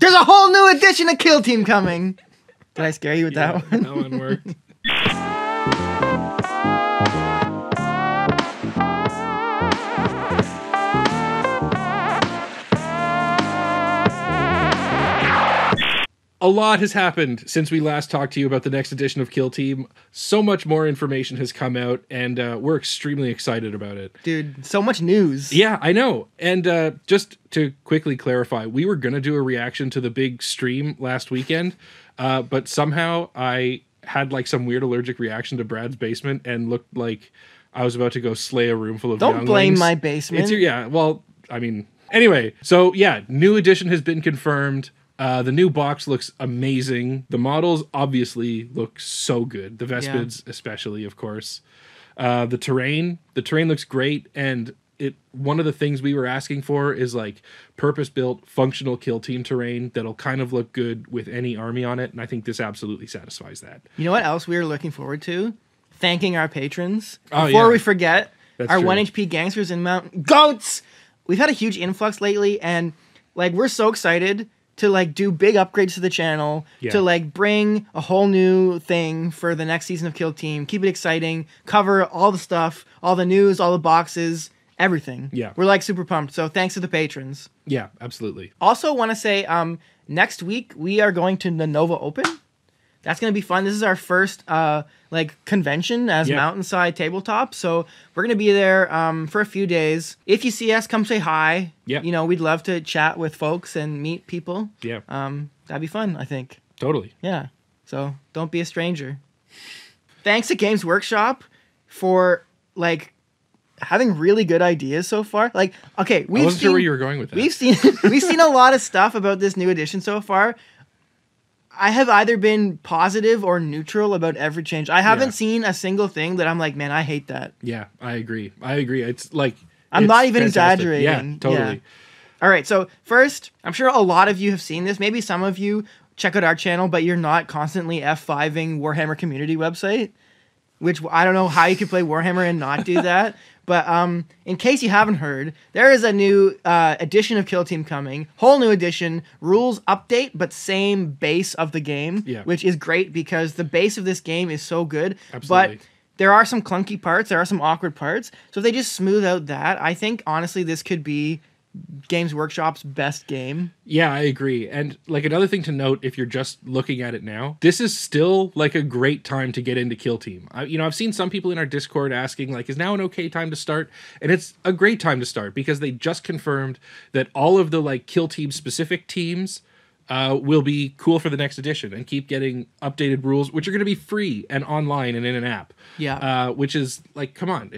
There's a whole new edition of Kill Team coming. Did I scare you with that one? That one worked. A lot has happened since we last talked to you about the next edition of Kill Team. So much more information has come out, and we're extremely excited about it. Dude, so much news. Yeah, I know. And just to quickly clarify, we were going to do a reaction to the big stream last weekend, but somehow I had like some weird allergic reaction to Brad's basement and looked like I was about to go slay a room full of Don't blame my basement. Yeah, well, I mean, anyway. So yeah, new edition has been confirmed. The new box looks amazing. The models obviously look so good. The Vespids especially, of course. The terrain looks great, and one of the things we were asking for is like purpose-built, functional kill team terrain that'll kind of look good with any army on it, and I think this absolutely satisfies that. You know what else we were looking forward to? Thanking our patrons. Oh, Before we forget, That's our true. 1 HP gangsters and mountain goats. We've had a huge influx lately, and like we're so excited to like do big upgrades to the channel, to like bring a whole new thing for the next season of Kill Team, keep it exciting, cover all the stuff, all the news, all the boxes, everything. Yeah. We're like super pumped. So thanks to the patrons. Yeah, absolutely. Also want to say next week we are going to the Nova Open. That's going to be fun. This is our first like convention as Mountainside Tabletop. So we're going to be there for a few days. If you see us, come say hi. Yeah. You know, we'd love to chat with folks and meet people. Yeah. That'd be fun, I think. Totally. Yeah. So don't be a stranger. Thanks to Games Workshop for like having really good ideas so far. Like, okay, I wasn't sure where you were going with that. We've seen a lot of stuff about this new edition so far. I have either been positive or neutral about every change. I haven't seen a single thing that I'm like, man, I hate that. Yeah, I agree. It's like I'm it's not even fantastic. exaggerating. Yeah, totally. Yeah. All right, so first, I'm sure a lot of you have seen this. Maybe some of you check out our channel, but you're not constantly F5ing Warhammer community website, which I don't know how you could play Warhammer and not do that. But in case you haven't heard, there is a new edition of Kill Team coming. Whole new edition. Rules update, but same base of the game. Yeah. Which is great because the base of this game is so good. Absolutely. But there are some clunky parts. There are some awkward parts. So if they just smooth out that, I think, honestly, this could be Games Workshop's best game. Yeah, I agree. And like another thing to note, if you're just looking at it now, this is still like a great time to get into Kill Team. I've seen some people in our Discord asking like, is now an okay time to start? And it's a great time to start because they just confirmed that all of the like Kill Team specific teams will be cool for the next edition and keep getting updated rules, which are going to be free and online and in an app. Yeah. Which is like, come on,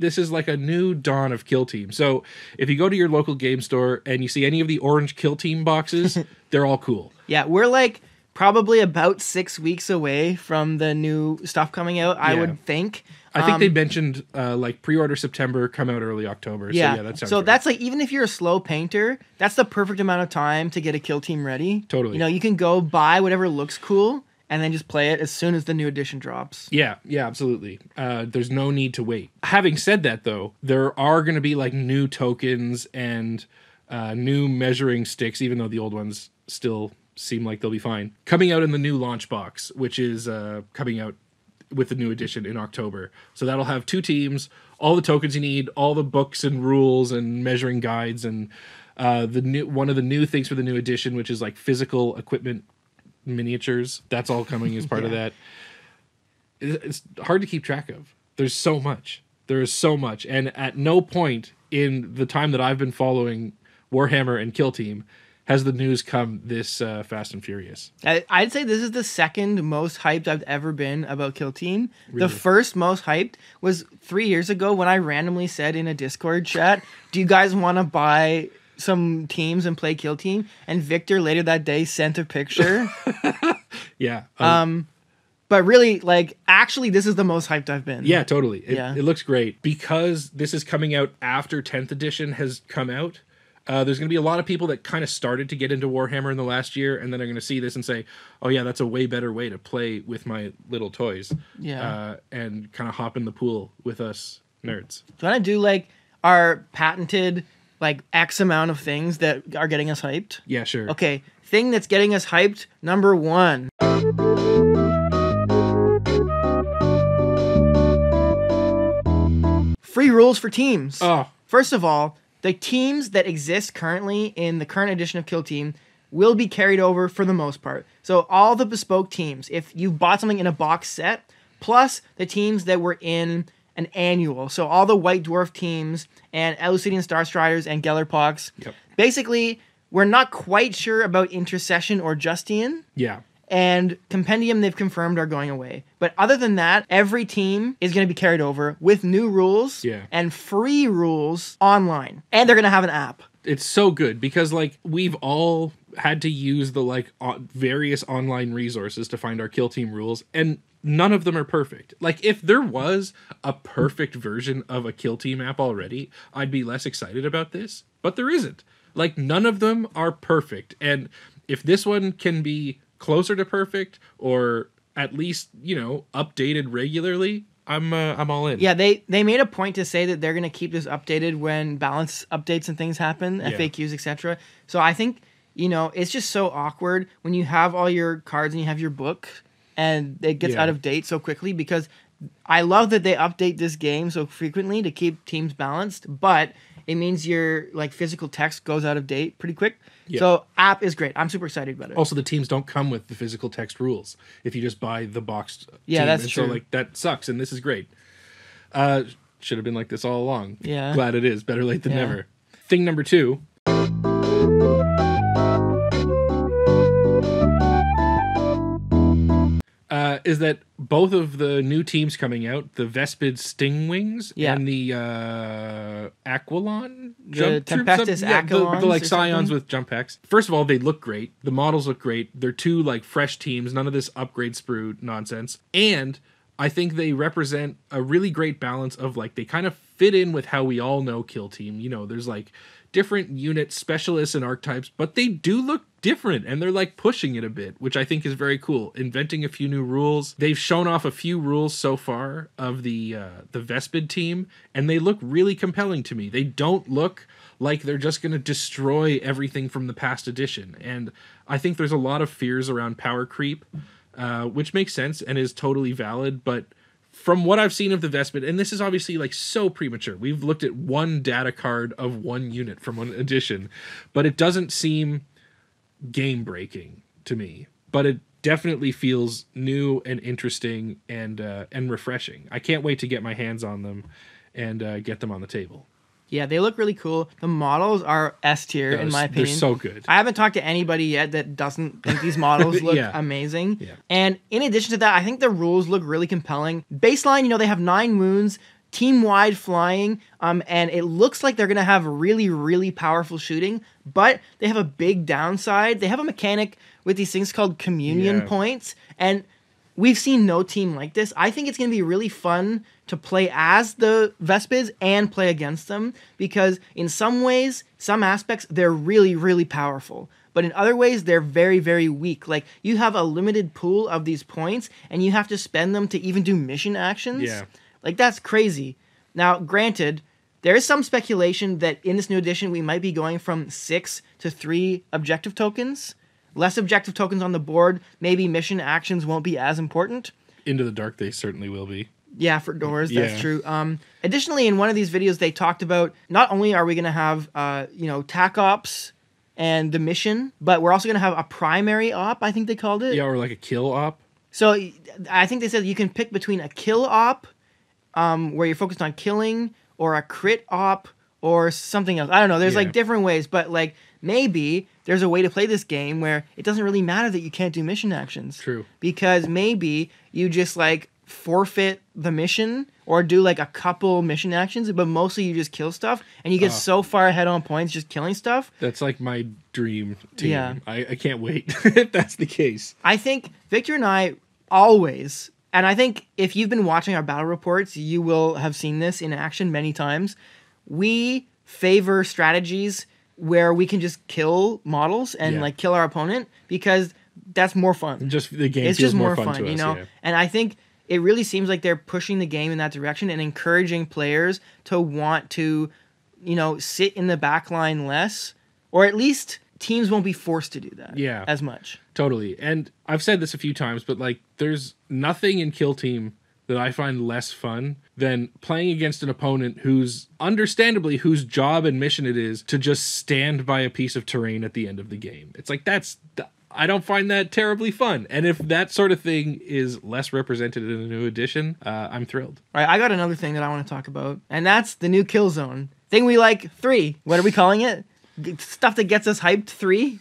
this is like a new dawn of Kill Team. So if you go to your local game store and you see any of the orange Kill Team boxes, they're all cool. Yeah, we're like probably about 6 weeks away from the new stuff coming out, I would think. I think they mentioned like pre-order September, come out early October. Yeah, so yeah, that sounds so right. that's like, even if you're a slow painter, that's the perfect amount of time to get a Kill Team ready. Totally. You know, you can go buy whatever looks cool and then just play it as soon as the new edition drops. Yeah, absolutely. There's no need to wait. Having said that, though, there are going to be like new tokens and new measuring sticks, even though the old ones still seem like they'll be fine, coming out in the new launch box, which is coming out with the new edition in October. So that'll have 2 teams, all the tokens you need, all the books and rules and measuring guides, and one of the new things for the new edition, which is like physical equipment miniatures. That's all coming as part of that. It's hard to keep track of. There's so much. There is so much. And at no point in the time that I've been following Warhammer and Kill Team has the news come this fast and furious. I'd say this is the second most hyped I've ever been about Kill Team. Really? The first most hyped was 3 years ago when I randomly said in a Discord chat, do you guys want to buy some teams and play Kill Team? And Victor later that day sent a picture. Yeah. But really, like, actually, this is the most hyped I've been. Yeah, totally. It looks great. Because this is coming out after 10th edition has come out, there's going to be a lot of people that kind of started to get into Warhammer in the last year, and then they're going to see this and say, oh yeah, that's a way better way to play with my little toys. Yeah. And kind of hop in the pool with us nerds. Do you want to do, like, our patented like X amount of things that are getting us hyped? Yeah, sure. Okay, thing that's getting us hyped, number 1. Free rules for teams. Oh, First of all, the teams that exist currently in the current edition of Kill Team will be carried over for the most part. So all the bespoke teams, if you bought something in a box set, plus the teams that were in an annual, so all the White Dwarf teams and Elucidian Starstriders and Gellerpox. Yep. Basically, we're not quite sure about Intercession or Justian. yeah. And Compendium, they've confirmed, are going away. But other than that, every team is going to be carried over with new rules and free rules online. And they're going to have an app. It's so good because, like, we've all had to use the, like, various online resources to find our Kill Team rules, and none of them are perfect. Like, if there was a perfect version of a Kill Team app already, I'd be less excited about this. But there isn't. Like, none of them are perfect. And if this one can be closer to perfect, or at least, you know, updated regularly, I'm all in. Yeah, they made a point to say that they're going to keep this updated when balance updates and things happen, FAQs, etc. So I think, you know, it's just so awkward when you have all your cards and you have your book and it gets out of date so quickly, because I love that they update this game so frequently to keep teams balanced, but it means your, like, physical text goes out of date pretty quick. Yeah. So app is great. I'm super excited about it. Also, the teams don't come with the physical text rules if you just buy the boxed team. That's true. So, like, that sucks, and this is great. Should have been like this all along. Yeah. Glad it is. Better late than never. Thing number 2. Is that both of the new teams coming out, the Vespid Stingwings and the Aquilon the Tempestus Aquilons, the like Scions with jump packs. First of all, they look great. The models look great. They're 2 like fresh teams, none of this upgrade sprue nonsense. And I think they represent a really great balance of, like, they kind of fit in with how we all know Kill Team. You know, there's like different unit specialists and archetypes, but they do look different, and they're like pushing it a bit, which I think is very cool. Inventing a few new rules. They've shown off a few rules so far of the Vespid team, and they look really compelling to me. They don't look like they're just going to destroy everything from the past edition, and I think there's a lot of fears around power creep, which makes sense and is totally valid, but from what I've seen of the Vespid, and this is obviously, like, so premature. We've looked at one data card of one unit from one edition, but it doesn't seem game breaking to me. But it definitely feels new and interesting and refreshing. I can't wait to get my hands on them and get them on the table. Yeah, they look really cool. The models are S tier, in my opinion. They're so good. I haven't talked to anybody yet that doesn't think these models look amazing. Yeah. And in addition to that, I think the rules look really compelling. Baseline, you know, they have 9 wounds, team-wide flying, and it looks like they're going to have really, really powerful shooting, but they have a big downside. They have a mechanic with these things called communion points, and we've seen no team like this. I think it's going to be really fun to play as the Vespids and play against them, because in some ways, some aspects, they're really, really powerful. But in other ways, they're very, very weak. Like, you have a limited pool of these points, and you have to spend them to even do mission actions. Yeah. Like, that's crazy. Now, granted, there is some speculation that in this new edition, we might be going from 6 to 3 objective tokens. Less objective tokens on the board. Maybe mission actions won't be as important. Into the Dark, they certainly will be. Yeah, for doors, that's true. Additionally, in one of these videos, they talked about not only are we going to have, TAC ops and the mission, but we're also going to have a primary op, I think they called it. Yeah, or like a kill op. So I think they said you can pick between a kill op, where you're focused on killing, or a crit op, or something else. I don't know. There's like different ways, but like maybe there's a way to play this game where it doesn't really matter that you can't do mission actions. True. Because maybe you just like forfeit the mission or do like a couple mission actions, but mostly you just kill stuff and you get so far ahead on points just killing stuff. That's like my dream team. Yeah. I can't wait if that's the case. I think Victor and I always, and I think if you've been watching our battle reports, you will have seen this in action many times. We favor strategies where we can just kill models and like kill our opponent, because that's more fun. Just the game it's feels just more fun fun, to you us, know? yeah. And I think it really seems like they're pushing the game in that direction and encouraging players to want to sit in the back line less, or at least teams won't be forced to do that as much. Totally. And I've said this a few times, but like there's nothing in Kill Team that I find less fun than playing against an opponent whose job and mission it is to just stand by a piece of terrain at the end of the game. It's like I don't find that terribly fun. And if that sort of thing is less represented in a new edition, I'm thrilled. All right, I got another thing that I want to talk about, and that's the new Kill Zone. Thing we like 3. What are we calling it? Stuff that gets us hyped 3?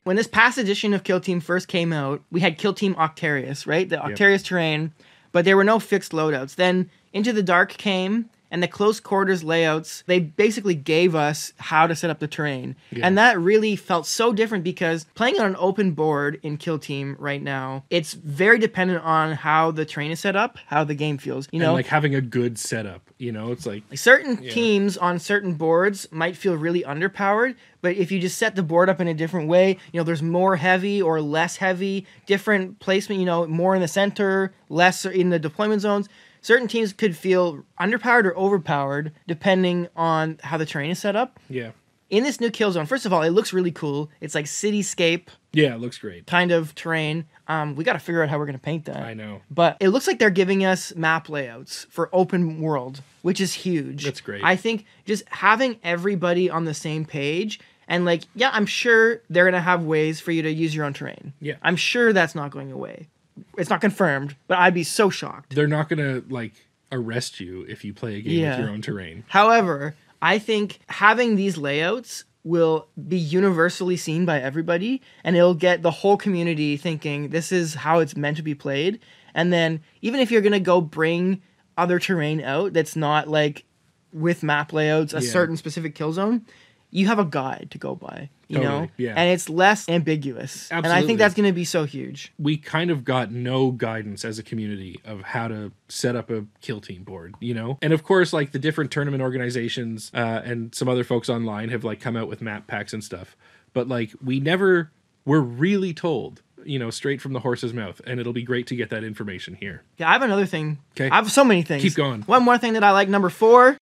When this past edition of Kill Team first came out, we had Kill Team Octarius, right? The Octarius terrain, but there were no fixed loadouts. Then Into the Dark came, and the close quarters layouts, they basically gave us how to set up the terrain. Yeah. And that really felt so different because playing on an open board in Kill Team right now, it's very dependent on how the terrain is set up, how the game feels. And like having a good setup, it's like certain teams on certain boards might feel really underpowered, but if you just set the board up in a different way, there's more heavy or less heavy, different placement, more in the center, less in the deployment zones. Certain teams could feel underpowered or overpowered depending on how the terrain is set up. Yeah. In this new Kill Zone, first of all, it looks really cool. It's like cityscape. Yeah, it looks great. Kind of terrain. We got to figure out how we're going to paint that. I know. But it looks like they're giving us map layouts for open world, which is huge. That's great. I think just having everybody on the same page and I'm sure they're going to have ways for you to use your own terrain. Yeah. I'm sure that's not going away. It's not confirmed, but I'd be so shocked. They're not going to arrest you if you play a game with your own terrain. However, I think having these layouts will be universally seen by everybody, and it'll get the whole community thinking this is how it's meant to be played. And then even if you're going to go bring other terrain out that's not with map layouts, a certain specific kill zone, you have a guide to go by, and it's less ambiguous. Absolutely. And I think that's going to be so huge. We kind of got no guidance as a community of how to set up a Kill Team board, And of course, the different tournament organizations and some other folks online have come out with map packs and stuff. But we never were really told, straight from the horse's mouth. And it'll be great to get that information here. Yeah, I have another thing. Okay. I have so many things. Keep going. One more thing that I like, number 4.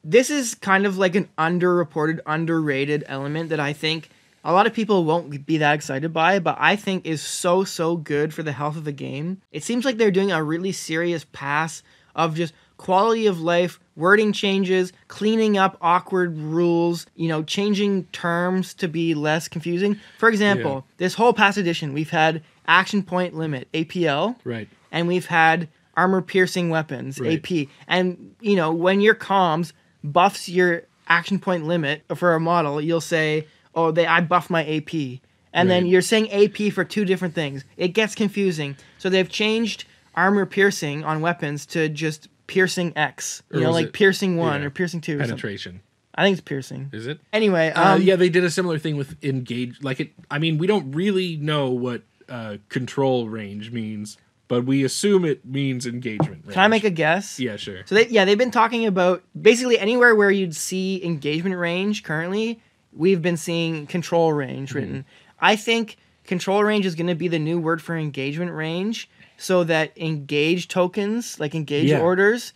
This is kind of an underreported, underrated element that I think a lot of people won't be that excited by, but I think is so, so good for the health of the game. It seems like they're doing a really serious pass of just quality of life, wording changes, cleaning up awkward rules, changing terms to be less confusing. For example, this whole past edition, we've had action point limit, APL. Right. And we've had armor piercing weapons, right. AP. And, when your comms buffs your action point limit for a model, you'll say, I buffed my AP. And then you're saying AP for 2 different things. It gets confusing. So they've changed armor piercing on weapons to just piercing X. Piercing 1 or piercing 2 or penetration. Something. I think it's piercing. Is it? Anyway. They did a similar thing with engage. We don't really know what control range means, but we assume it means engagement range. Can I make a guess? Yeah, sure. So they've been talking about basically anywhere where you'd see engagement range currently, we've been seeing control range written. I think control range is going to be the new word for engagement range, so that engage tokens, engage orders,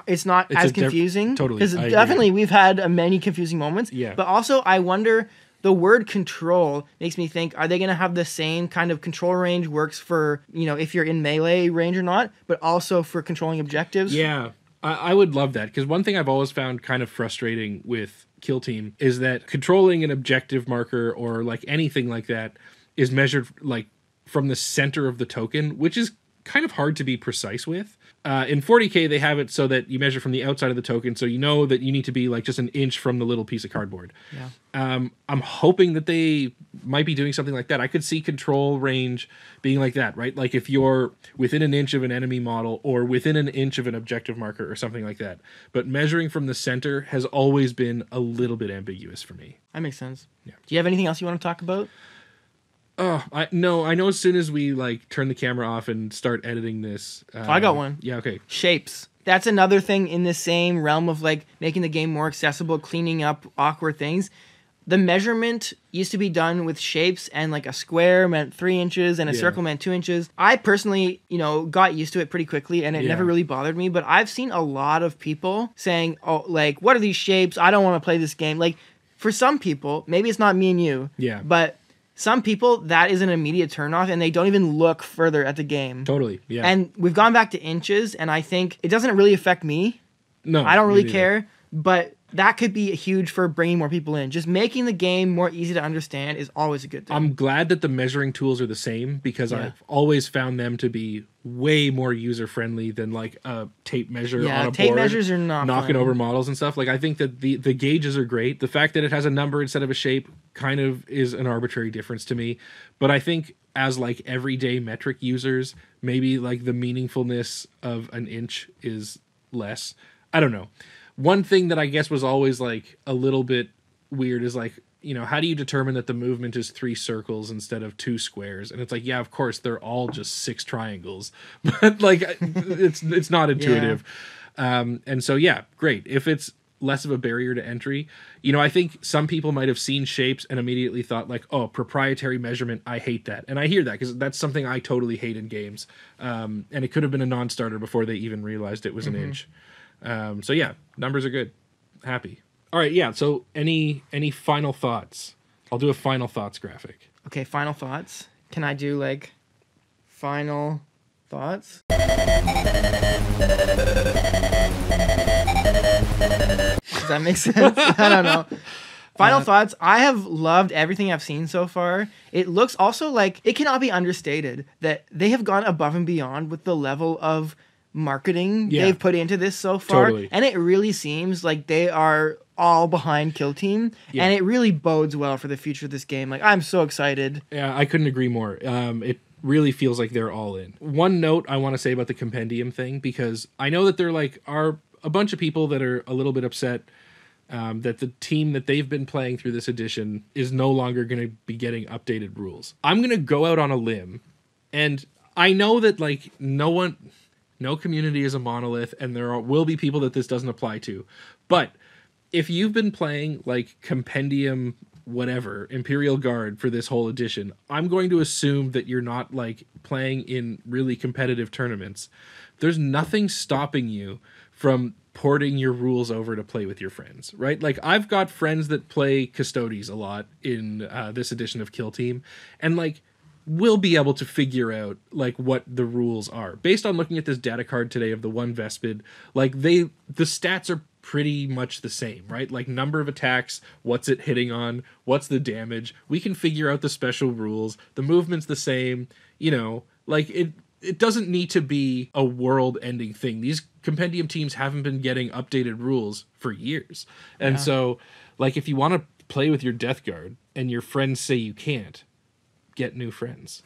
it's not as confusing. Totally. Because definitely we've had many confusing moments. Yeah. But also I wonder, the word control makes me think, are they going to have the same kind of control range works for, if you're in melee range or not, but also for controlling objectives? Yeah, I would love that, because one thing I've always found kind of frustrating with Kill Team is that controlling an objective marker or anything like that is measured from the center of the token, which is kind of hard to be precise with. In 40K, they have it so that you measure from the outside of the token, so you know that you need to be just an inch from the little piece of cardboard. Yeah. I'm hoping that they might be doing something like that. I could see control range being like that, right? If you're within an inch of an enemy model or within an inch of an objective marker or something like that. But measuring from the center has always been a little bit ambiguous for me. That makes sense. Yeah. Do you have anything else you want to talk about? I know as soon as we turn the camera off and start editing this. I got one. Yeah, okay. Shapes. That's another thing in the same realm of making the game more accessible, cleaning up awkward things. the measurement used to be done with shapes, and like a square meant 3 inches and a circle meant 2 inches. I personally, got used to it pretty quickly, and it never really bothered me. But I've seen a lot of people saying, "Oh, like, what are these shapes? I don't want to play this game." Like, for some people, maybe it's not me and you, but some people, that is an immediate turnoff, and they don't even look further at the game. Totally, yeah. And we've gone back to inches, and I think it doesn't really affect me. No, I don't really care, but that could be huge for bringing more people in. Just making the game more easy to understand is always a good thing. I'm glad that the measuring tools are the same, because I've always found them to be way more user-friendly than like a tape measure on a board. Tape measures are not knocking over models and stuff. Like, I think that the gauges are great. The fact that it has a number instead of a shape kind of is an arbitrary difference to me. But I think as like everyday metric users, maybe like the meaningfulness of an inch is less. I don't know. One thing that I guess was always like a little bit weird is like, how do you determine that the movement is 3 circles instead of 2 squares? And it's like, yeah, of course, they're all just 6 triangles, but like it's not intuitive. And so, yeah, great. If it's less of a barrier to entry, I think some people might have seen shapes and immediately thought like, oh, proprietary measurement, I hate that. And I hear that because that's something I totally hate in games. And it could have been a non-starter before they even realized it was an inch. So yeah, numbers are good. Happy. All right, yeah. So any final thoughts? I'll do a final thoughts graphic. Okay, final thoughts. Can I do like final thoughts? Does that make sense? I don't know. Final thoughts. I have loved everything I've seen so far. It looks also like it cannot be understated that they have gone above and beyond with the level of marketing they've put into this so far. Totally. And it really seems like they are all behind Kill Team, and it really bodes well for the future of this game. Like, I'm so excited. Yeah, I couldn't agree more. It really feels like they're all in. One note I want to say about the compendium thing, because I know that there are a bunch of people that are a little bit upset that the team that they've been playing through this edition is no longer going to be getting updated rules. I'm going to go out on a limb, and I know that like no community is a monolith, and there will be people that this doesn't apply to. But if you've been playing like Compendium whatever, Imperial Guard for this whole edition, I'm going to assume that you're not like playing in really competitive tournaments. There's nothing stopping you from porting your rules over to play with your friends, right? Like, I've got friends that play Custodes a lot in this edition of Kill Team, and like, we'll be able to figure out like what the rules are based on looking at this data card today of the one Vespid. Like, the stats are pretty much the same, right? Like, number of attacks, what's it hitting on, what's the damage. We can figure out the special rules. The movement's the same, like it doesn't need to be a world-ending thing. These compendium teams haven't been getting updated rules for years. And so, like, if you want to play with your Death Guard and your friends say you can't, get new friends.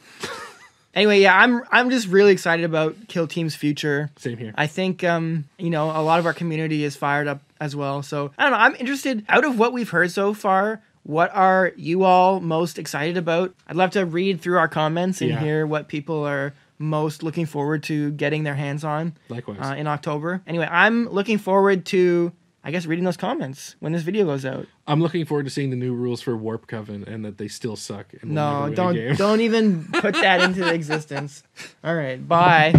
Anyway, yeah, I'm just really excited about Kill Team's future. Same here. I think a lot of our community is fired up as well. So I don't know. I'm interested. Out of what we've heard so far, what are you all most excited about? I'd love to read through our comments and hear what people are most looking forward to getting their hands on. Likewise. In October. Anyway, I'm looking forward to, I guess, reading those comments when this video goes out. I'm looking forward to seeing the new rules for Warp Coven and that they still suck. And no, don't even put that into existence. All right, bye.